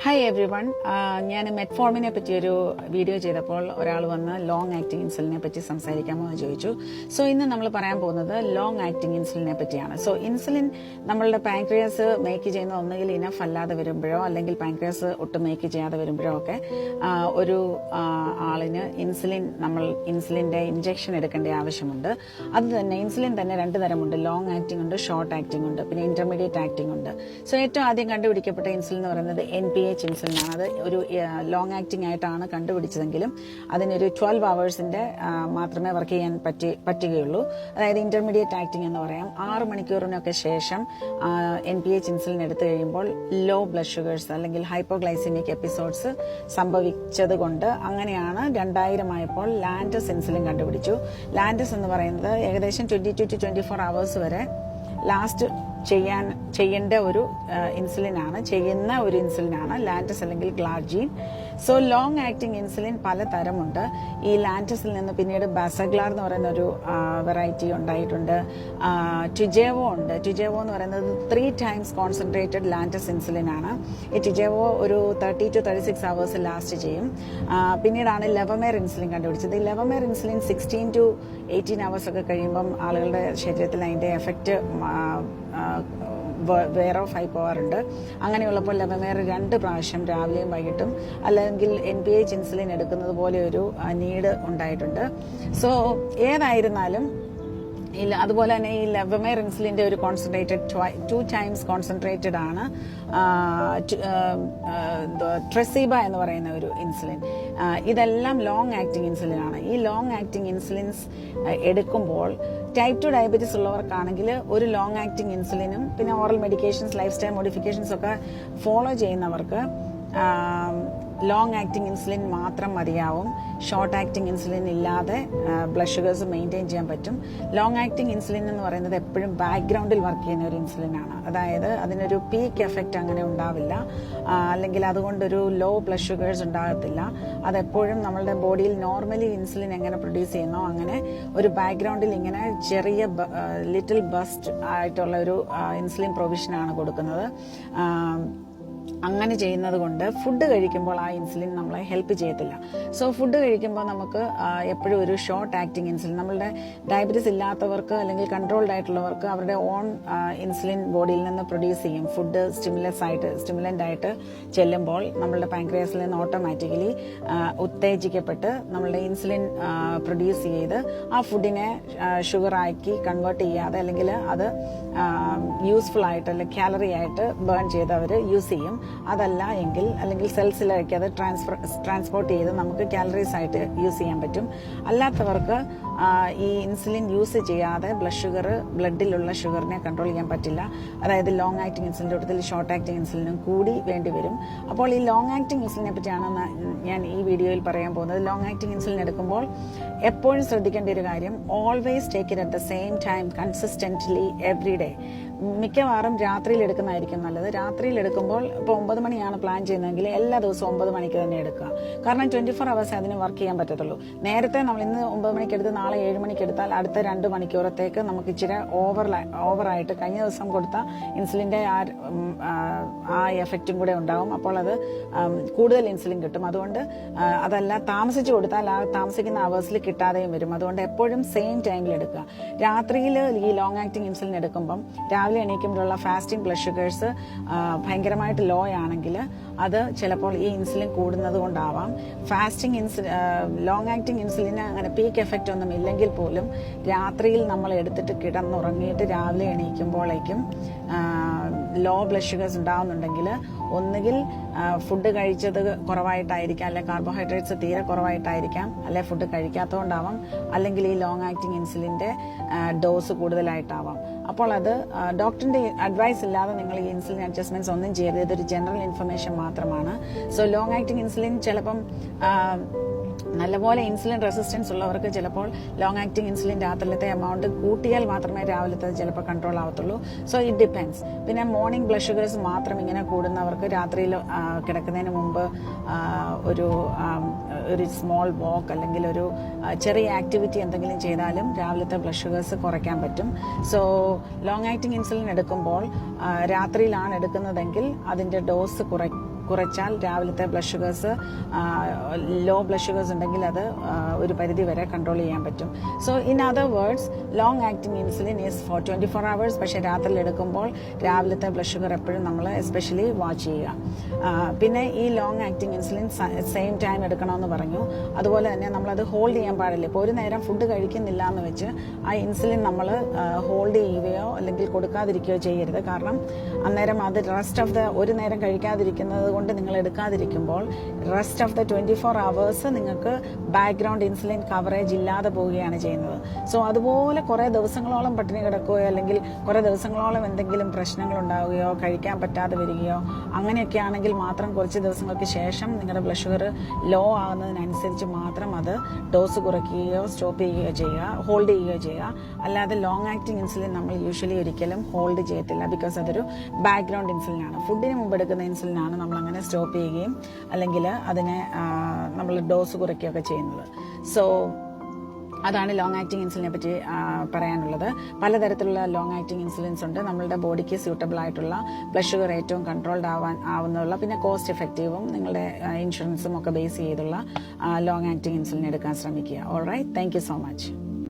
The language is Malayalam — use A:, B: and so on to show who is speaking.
A: Hi every one. ഞാൻ മെറ്റ്ഫോർമിനെ പറ്റി ഒരു വീഡിയോ ചെയ്തപ്പോൾ ഒരാൾ വന്ന് ലോങ് ആക്ടിങ് ഇൻസുലിനെ പറ്റി സംസാരിക്കാമോ എന്ന് ചോദിച്ചു. സോ ഇന്ന് നമ്മൾ പറയാൻ പോകുന്നത് ലോങ് ആക്ടിങ് ഇൻസുലിനെ പറ്റിയാണ്. സോ ഇൻസുലിൻ നമ്മളുടെ പാൻക്രിയാസ് മേക്ക് ചെയ്യുന്ന ഒന്നുകിൽ ഇനഫ് അല്ലാതെ വരുമ്പോഴോ അല്ലെങ്കിൽ പാൻക്രിയാസ് ഒട്ടും മേക്ക് ചെയ്യാതെ വരുമ്പോഴോ ഒക്കെ ഒരു ആളിന് ഇൻസുലിന്റെ ഇഞ്ചക്ഷൻ എടുക്കേണ്ട ആവശ്യമുണ്ട്. അത് തന്നെ ഇൻസുലിൻ തന്നെ രണ്ട് തരമുണ്ട്. ലോങ് ആക്ടിങ് ഉണ്ട്, ഷോർട്ട് ആക്ടിങ് ഉണ്ട്, പിന്നെ ഇന്റർമീഡിയറ്റ് ആക്ടിങ് ഉണ്ട്. സോ ഏറ്റവും ആദ്യം കണ്ടുപിടിക്കപ്പെട്ട ഇൻസുലിൻ എന്ന് പറയുന്നത് NPH ഇൻസുലിനാണ്. അത് ഒരു ലോങ് ആക്ടിങ് ആയിട്ടാണ് കണ്ടുപിടിച്ചതെങ്കിലും അതിനൊരു 12 hours മാത്രമേ വർക്ക് ചെയ്യാൻ പറ്റുകയുള്ളൂ. അതായത് ഇന്റർമീഡിയറ്റ് ആക്ടിങ് എന്ന് പറയാം. 6 മണിക്കൂറിനൊക്കെ ശേഷം NPH ഇൻസുലിൻ എടുത്തു കഴിയുമ്പോൾ ലോ ബ്ലഡ് ഷുഗേഴ്സ് അല്ലെങ്കിൽ ഹൈപ്പോഗ്ലൈസിമിക് എപ്പിസോഡ്സ് സംഭവിച്ചത് കൊണ്ട് അങ്ങനെയാണ് 2000 ആയപ്പോൾ ലാൻഡസ് ഇൻസുലിൻ കണ്ടുപിടിച്ചു. ലാൻഡസ് എന്ന് പറയുന്നത് ഏകദേശം 22 to 24 hours വരെ ലാസ്റ്റ് ചെയ്യുന്ന ഒരു ഇൻസുലിനാണ് ലാൻഡസ് അല്ലെങ്കിൽ ഗ്ലാർജീൻ. സോ ലോങ് ആക്ടിങ് ഇൻസുലിൻ പല തരമുണ്ട്. ഈ ലാൻഡസിൽ നിന്ന് പിന്നീട് ബാസഗ്ലാർ എന്ന് പറയുന്ന ഒരു വെറൈറ്റി ഉണ്ടായിട്ടുണ്ട്. ടുജേവോ ഉണ്ട്. ടുജേവോ എന്ന് പറയുന്നത് 3 times കോൺസെൻട്രേറ്റഡ് ലാൻഡസ് ഇൻസുലിൻ ആണ്. ഈ ടുജേവോ ഒരു 30 to 36 hours ലാസ്റ്റ് ചെയ്യും. പിന്നീടാണ് ലെവമേർ ഇൻസുലിൻ കണ്ടുപിടിച്ചത്. ഈ ലെവമേർ ഇൻസുലിൻ 16 to 18 hours ഒക്കെ കഴിയുമ്പം ആളുകളുടെ ശരീരത്തിൽ അതിന്റെ എഫക്റ്റ് വെയർ ഓഫ് ആയി പോകാറുണ്ട്. അങ്ങനെയുള്ളപ്പോൾ ലെവമേർ 2 പ്രാവശ്യം രാവിലെയും വൈകിട്ടും അല്ലെങ്കിൽ NPH ഇൻസുലിൻ എടുക്കുന്നത് പോലെ ഒരു നീഡ് ഉണ്ടായിട്ടുണ്ട്. സോ ഏതായിരുന്നാലും അതുപോലെ തന്നെ ഈ ലെവമേർ ഇൻസുലിന്റെ ഒരു കോൺസെൻട്രേറ്റഡ് 2 times കോൺസെൻട്രേറ്റഡ് ആണ് ട്രെസീബ എന്ന് പറയുന്ന ഒരു ഇൻസുലിൻ. ഇതെല്ലാം ലോങ് ആക്ടിങ് ഇൻസുലിൻ ആണ്. ഈ ലോങ് ആക്ടിങ് ഇൻസുലിൻസ് എടുക്കുമ്പോൾ ടൈപ്പ് 2 ഡയബറ്റീസ് ഉള്ളവർക്കാണെങ്കിൽ ഒരു ലോങ് ആക്ടിങ് ഇൻസുലിനും പിന്നെ oral medications, life style modifications ഒക്കെ ഫോളോ ചെയ്യുന്നവർക്ക് ലോങ് ആക്ടിങ് ഇൻസുലിൻ മാത്രം മതിയാവും. ഷോർട്ട് ആക്ടിങ് ഇൻസുലിൻ ഇല്ലാതെ ബ്ലഡ് ഷുഗേഴ്സ് മെയിൻറ്റെയിൻ ചെയ്യാൻ പറ്റും. ലോങ് ആക്ടിങ് ഇൻസുലിൻ എന്ന് പറയുന്നത് എപ്പോഴും ബാക്ക്ഗ്രൗണ്ടിൽ വർക്ക് ചെയ്യുന്ന ഒരു ഇൻസുലിനാണ്. അതായത് അതിനൊരു പീക്ക് എഫക്റ്റ് അങ്ങനെ ഉണ്ടാവില്ല, അല്ലെങ്കിൽ അതുകൊണ്ടൊരു ലോ ബ്ലഡ് ഷുഗേഴ്സ് ഉണ്ടാകത്തില്ല. അതെപ്പോഴും നമ്മളുടെ ബോഡിയിൽ നോർമലി ഇൻസുലിൻ എങ്ങനെ പ്രൊഡ്യൂസ് ചെയ്യുന്നോ അങ്ങനെ ഒരു ബാക്ക്ഗ്രൗണ്ടിൽ ഇങ്ങനെ ചെറിയ ലിറ്റിൽ ബസ്റ്റ് ആയിട്ടുള്ള ഒരു ഇൻസുലിൻ പ്രൊവിഷനാണ് കൊടുക്കുന്നത്. അങ്ങനെ ചെയ്യുന്നത് കൊണ്ട് ഫുഡ് കഴിക്കുമ്പോൾ ആ ഇൻസുലിൻ നമ്മളെ ഹെൽപ്പ് ചെയ്യത്തില്ല. സോ ഫുഡ് കഴിക്കുമ്പോൾ നമുക്ക് എപ്പോഴും ഒരു ഷോർട്ട് ആക്ടിങ് ഇൻസുലിൻ, നമ്മളുടെ ഡയബറ്റീസ് ഇല്ലാത്തവർക്ക് അല്ലെങ്കിൽ കൺട്രോൾഡ് ആയിട്ടുള്ളവർക്ക് അവരുടെ ഓൺ ഇൻസുലിൻ ബോഡിയിൽ നിന്ന് പ്രൊഡ്യൂസ് ചെയ്യും. ഫുഡ് സ്റ്റിമുലന്റ് ആയിട്ട് ചെല്ലുമ്പോൾ നമ്മളുടെ പാൻക്രിയാസിൽ നിന്ന് ഓട്ടോമാറ്റിക്കലി ഉത്തേജിക്കപ്പെട്ട് നമ്മളുടെ ഇൻസുലിൻ പ്രൊഡ്യൂസ് ചെയ്ത് ആ ഫുഡിനെ ഷുഗറാക്കി കൺവേർട്ട് ചെയ്യാതെ അല്ലെങ്കിൽ അത് യൂസ്ഫുൾ ആയിട്ട് അല്ലെങ്കിൽ കാലറി ആയിട്ട് ബേൺ ചെയ്ത് അവർ യൂസ് ചെയ്യും. അതല്ല എങ്കിൽ അല്ലെങ്കിൽ സെൽസിലേക്ക് അത് ട്രാൻസ്പോർട്ട് ചെയ്ത് നമുക്ക് കാലറീസ് ആയിട്ട് യൂസ് ചെയ്യാൻ പറ്റും. അല്ലാത്തവർക്ക് ഈ ഇൻസുലിൻ യൂസ് ചെയ്യാതെ ബ്ലഡിലുള്ള ഷുഗറിനെ കൺട്രോൾ ചെയ്യാൻ പറ്റില്ല. അതായത് ലോങ് ആക്ടിങ് ഇൻസുലിൻ്റെ കൂട്ടത്തിൽ ഷോർട്ട് ആക്ടിങ് ഇൻസുലിനും കൂടി വേണ്ടി വരും. അപ്പോൾ ഈ ലോങ് ആക്ടിങ് ഇൻസുലിനെ പറ്റിയാണ് ഞാൻ ഈ വീഡിയോയിൽ പറയാൻ പോകുന്നത്. ലോങ് ആക്ടിങ് ഇൻസുലിൻ എടുക്കുമ്പോൾ എപ്പോഴും ശ്രദ്ധിക്കേണ്ട ഒരു കാര്യം, always take it at the same time consistently every day. മിക്കവാറും രാത്രിയിൽ എടുക്കുന്നതായിരിക്കും നല്ലത്. രാത്രിയിൽ എടുക്കുമ്പോൾ ഇപ്പോൾ 9 മണിയാണ് പ്ലാൻ ചെയ്യുന്നതെങ്കിൽ എല്ലാ ദിവസവും 9 മണിക്ക് തന്നെ എടുക്കുക. കാരണം 24 hours അതിന് വർക്ക് ചെയ്യാൻ പറ്റത്തുള്ളൂ. നേരത്തെ നമ്മൾ ഇന്ന് 9 മണിക്ക് എടുത്ത് നാളെ 7 മണിക്ക് എടുത്താൽ അടുത്ത 2 മണിക്കൂറത്തേക്ക് നമുക്ക് ഇച്ചിരി ഓവറായിട്ട് കഴിഞ്ഞ ദിവസം കൊടുത്ത ഇൻസുലിന്റെ ആ എഫക്റ്റും കൂടെ ഉണ്ടാവും. അപ്പോൾ അത് കൂടുതൽ ഇൻസുലിൻ കിട്ടും. അതുകൊണ്ട് അതല്ല താമസിച്ച് കൊടുത്താൽ ആ താമസിക്കുന്ന അവേഴ്സിൽ കിട്ടാതെയും വരും. അതുകൊണ്ട് എപ്പോഴും സെയിം ടൈമിൽ എടുക്കുക. രാത്രിയിൽ ഈ ലോങ് ആക്ടിങ് ഇൻസുലിൻ എടുക്കുമ്പം രാവിലെ എണീക്കുമ്പോഴുള്ള ഫാസ്റ്റിംഗ് ബ്ലഡ് ഷുഗേഴ്സ് ഭയങ്കരമായിട്ട് ലോ ആണെങ്കിൽ അത് ചിലപ്പോൾ ഈ ഇൻസുലിൻ കൂടുന്നത് കൊണ്ടാവാം. ലോങ് ആക്ടിങ് ഇൻസുലിന് അങ്ങനെ പീക്ക് എഫക്റ്റ് ഒന്നും ഇല്ലെങ്കിൽ പോലും രാത്രിയിൽ നമ്മൾ എടുത്തിട്ട് കിടന്നുറങ്ങിയിട്ട് രാവിലെ എണീക്കുമ്പോഴേക്കും ലോ ബ്ലഡ് ഷുഗേഴ്സ് ഉണ്ടാവുന്നുണ്ടെങ്കിൽ ഒന്നുകിൽ ഫുഡ് കഴിച്ചത് കുറവായിട്ടായിരിക്കാം, അല്ലെങ്കിൽ കാർബോഹൈഡ്രേറ്റ്സ് തീരെ കുറവായിട്ടായിരിക്കാം, അല്ലെങ്കിൽ ഫുഡ് കഴിക്കാത്തതുകൊണ്ടാവാം, അല്ലെങ്കിൽ ഈ ലോങ് ആക്ടിങ് ഇൻസുലിന്റെ ഡോസ് കൂടുതലായിട്ടാവാം. അപ്പോൾ അത് ഡോക്ടറിന്റെ അഡ്വൈസ് ഇല്ലാതെ നിങ്ങൾ ഈ ഇൻസുലിൻ അഡ്ജസ്റ്റ്മെന്റ്സ് ഒന്നും ചെയ്യരുത്. ഇതൊരു ജനറൽ ഇൻഫർമേഷൻ മാത്രമാണ്. സോ ലോങ് ആക്ടിങ് ഇൻസുലിൻ ചിലപ്പം നല്ലപോലെ ഇൻസുലിൻ റെസിസ്റ്റൻസ് ഉള്ളവർക്ക് ചിലപ്പോൾ ലോങ് ആക്ടിങ് ഇൻസുലിൻ രാത്രിയിലത്തെ എമൗണ്ട് കൂട്ടിയാൽ മാത്രമേ രാവിലത്തെ ചിലപ്പോൾ കൺട്രോൾ ആവത്തുള്ളൂ. So it depends. പിന്നെ മോർണിംഗ് ബ്ലഡ് ഷുഗേഴ്സ് മാത്രം ഇങ്ങനെ കൂടുന്നവർക്ക് രാത്രിയിൽ കിടക്കുന്നതിന് മുമ്പ് ഒരു സ്മോൾ വാക്ക് അല്ലെങ്കിൽ ഒരു ചെറിയ ആക്ടിവിറ്റി എന്തെങ്കിലും ചെയ്താലും രാവിലത്തെ ബ്ലഡ് ഷുഗേഴ്സ് കുറയ്ക്കാൻ പറ്റും. സോ ലോങ് ആക്ടിങ് ഇൻസുലിൻ എടുക്കുമ്പോൾ രാത്രിയിലാണ് എടുക്കുന്നതെങ്കിൽ അതിന്റെ ഡോസ് കുറച്ചാൽ രാവിലത്തെ blood sugars, low blood sugars ഉണ്ടെങ്കിൽ അത് ഒരു പരിധി വരെ കൺട്രോൾ ചെയ്യാൻ പറ്റും. So in other words, long acting insulin is for 24 hours. പക്ഷേ രാത്രിയിൽ എടുക്കുമ്പോൾ രാവിലത്തെ ബ്ലഡ് ഷുഗർ എപ്പോഴും നമ്മൾ എസ്പെഷ്യലി വാച്ച് ചെയ്യുക. പിന്നെ ഈ long acting insulin same time എടുക്കണമെന്ന് പറഞ്ഞു. അതുപോലെ തന്നെ നമ്മളത് ഹോൾഡ് ചെയ്യാൻ പാടില്ല. ഇപ്പോൾ ഒരു നേരം ഫുഡ് കഴിക്കുന്നില്ല എന്ന് വെച്ച് ആ ഇൻസുലിൻ നമ്മൾ ഹോൾഡ് ചെയ്യുകയോ അല്ലെങ്കിൽ കൊടുക്കാതിരിക്കുകയോ ചെയ്യരുത്. കാരണം അന്നേരം അത് ഒരു നേരം കഴിക്കാതിരിക്കുന്നത് കൊണ്ട് നിങ്ങൾ എടുക്കാതിരിക്കുമ്പോൾ റെസ്റ്റ് ഓഫ് ദ 24 hours നിങ്ങൾക്ക് ബാക്ക്ഗ്രൗണ്ട് ഇൻസുലിൻ കവറേജ് ഇല്ലാതെ പോവുകയാണ് ചെയ്യുന്നത്. സോ അതുപോലെ കുറേ ദിവസങ്ങളോളം പട്ടിണി കിടക്കുകയോ അല്ലെങ്കിൽ കുറേ ദിവസങ്ങളോളം എന്തെങ്കിലും പ്രശ്നങ്ങൾ ഉണ്ടാവുകയോ കഴിക്കാൻ പറ്റാതെ വരികയോ അങ്ങനെയൊക്കെ ആണെങ്കിൽ മാത്രം കുറച്ച് ദിവസങ്ങൾക്ക് ശേഷം നിങ്ങളുടെ ബ്ലഡ് ഷുഗർ ലോ ആകുന്നതിനനുസരിച്ച് മാത്രം അത് ഡോസ് കുറയ്ക്കുകയോ സ്റ്റോപ്പ് ചെയ്യുകയോ ചെയ്യുക, ഹോൾഡ് ചെയ്യുകയോ ചെയ്യുക. അല്ലാതെ ലോങ് ആക്ടിങ് ഇൻസുലിൻ നമ്മൾ യൂഷ്വലി ഒരിക്കലും ഹോൾഡ് ചെയ്യത്തില്ല. ബിക്കോസ് അതൊരു ബാക്ക്ഗ്രൗണ്ട് ഇൻസുലിനാണ്. ഫുഡിന് മുമ്പ് എടുക്കുന്ന ഇൻസുലിനാണ് നമ്മൾ അങ്ങനെ സ്റ്റോപ്പ് ചെയ്യുകയും അല്ലെങ്കിൽ അതിനെ നമ്മൾ ഡോസ് കുറയ്ക്കുകയൊക്കെ ചെയ്യുന്നത്. സോ അതാണ് ലോങ് ആക്ടിങ് ഇൻസുലിനെ പറ്റി പറയാനുള്ളത്. പലതരത്തിലുള്ള ലോങ് ആക്ടിങ് ഇൻസുലിൻസ് ഉണ്ട്. നമ്മളുടെ ബോഡിക്ക് സ്യൂട്ടബിൾ ആയിട്ടുള്ള ബ്ലഡ് ഷുഗർ ഏറ്റവും കൺട്രോൾഡ് ആവുന്നുള്ള, പിന്നെ കോസ്റ്റ് എഫക്റ്റീവും നിങ്ങളുടെ ഇൻഷുറൻസും ഒക്കെ ബേസ് ചെയ്തുള്ള ലോങ് ആക്ടിങ് ഇൻസുലിൻ എടുക്കാൻ ശ്രമിക്കുക. All right, thank you so much.